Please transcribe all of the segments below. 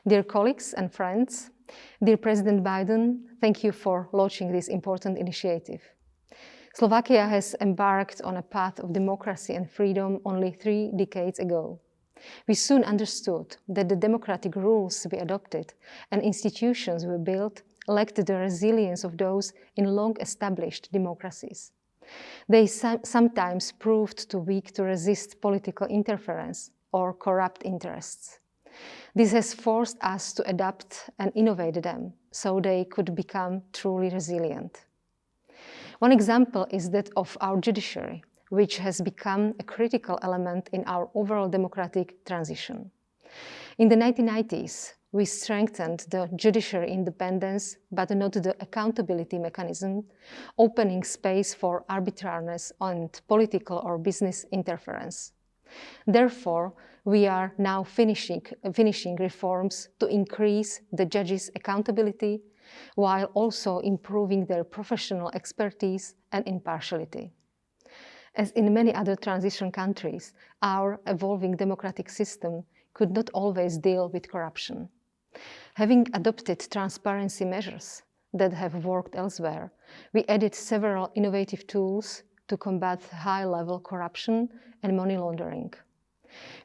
Dear colleagues and friends, dear President Biden, thank you for launching this important initiative. Slovakia has embarked on a path of democracy and freedom only 3 decades ago. We soon understood that the democratic rules we adopted and institutions we built lacked the resilience of those in long-established democracies. They sometimes proved too weak to resist political interference or corrupt interests. This has forced us to adapt and innovate them so they could become truly resilient. One example is that of our judiciary, which has become a critical element in our overall democratic transition. In the 1990s, we strengthened the judiciary independence, but not the accountability mechanism, opening space for arbitrariness and political or business interference. Therefore, we are now finishing reforms to increase the judges' accountability, while also improving their professional expertise and impartiality. As in many other transition countries, our evolving democratic system could not always deal with corruption. Having adopted transparency measures that have worked elsewhere, we added several innovative tools to combat high-level corruption and money laundering.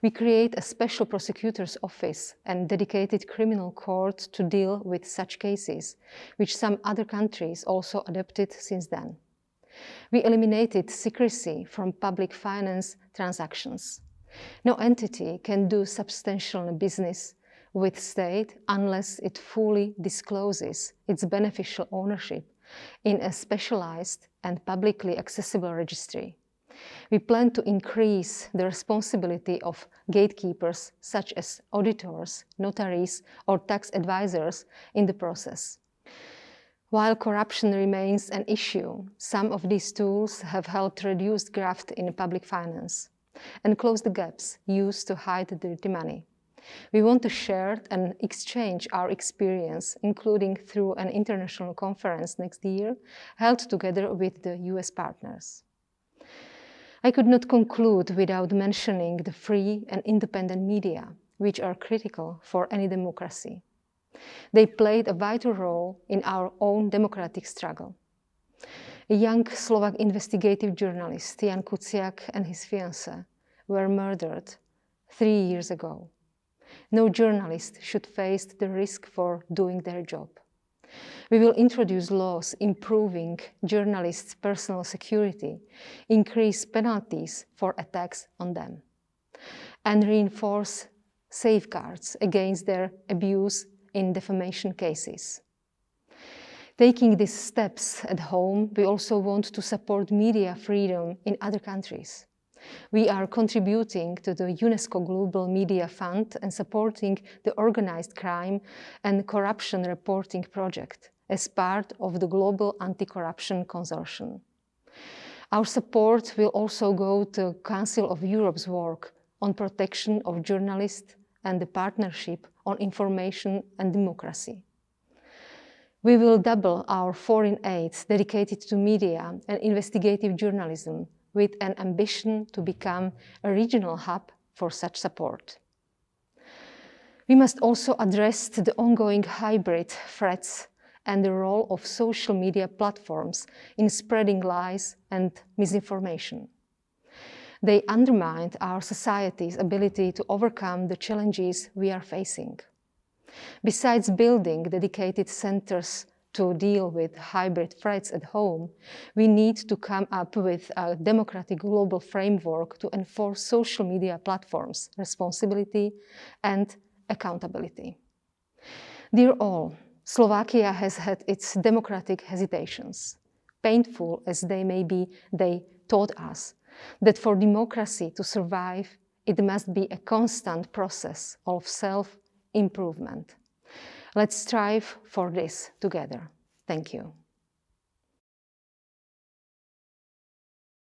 We create a special prosecutor's office and dedicated criminal court to deal with such cases, which some other countries also adopted since then. We eliminated secrecy from public finance transactions. No entity can do substantial business with state unless it fully discloses its beneficial ownership in a specialized and publicly accessible registry. We plan to increase the responsibility of gatekeepers such as auditors, notaries, or tax advisors in the process. While corruption remains an issue, some of these tools have helped reduce graft in public finance and close the gaps used to hide dirty money. We want to share and exchange our experience, including through an international conference next year, held together with the US partners. I could not conclude without mentioning the free and independent media, which are critical for any democracy. They played a vital role in our own democratic struggle. A young Slovak investigative journalist, Jan Kuciak, and his fiancée were murdered 3 years ago. No journalist should face the risk for doing their job. We will introduce laws improving journalists' personal security, increase penalties for attacks on them, and reinforce safeguards against their abuse in defamation cases. Taking these steps at home, we also want to support media freedom in other countries. We are contributing to the UNESCO Global Media Fund and supporting the Organized Crime and Corruption Reporting Project as part of the Global Anti-Corruption Consortium. Our support will also go to Council of Europe's work on protection of journalists and the Partnership on Information and Democracy. We will double our foreign aid dedicated to media and investigative journalism, with an ambition to become a regional hub for such support. We must also address the ongoing hybrid threats and the role of social media platforms in spreading lies and misinformation. They undermine our society's ability to overcome the challenges we are facing. Besides building dedicated centers to deal with hybrid threats at home, we need to come up with a democratic global framework to enforce social media platforms' responsibility and accountability. Dear all, Slovakia has had its democratic hesitations. Painful as they may be, they taught us that for democracy to survive, it must be a constant process of self-improvement. Let's strive for this together. Thank you.